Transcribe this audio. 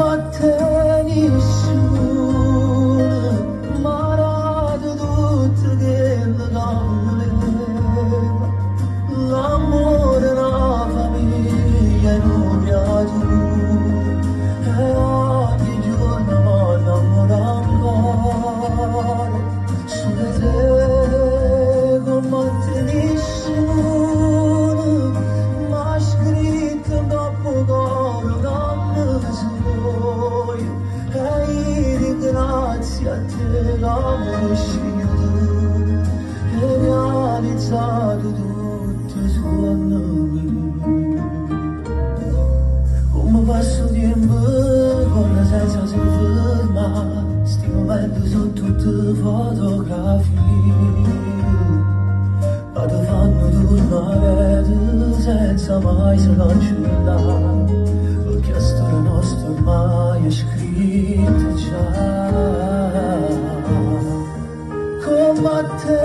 ma te nessuno mi ha dato tutto che mi voleva. L'amore, la famiglia e non piace e ogni giorno mi innamoro ancora su di te. Come te nessuno mi ha scritto in troppo cuore dammi sogno e io ringrazio a te l'amore scelto e realizzato tutti i sogni miei. Come passo tempo corre senza si fermare, sti momenti sono tutte fotografie che ti fanno tornare senza mai si cancellare, perché la storia nostra ormai è scritta già. Come te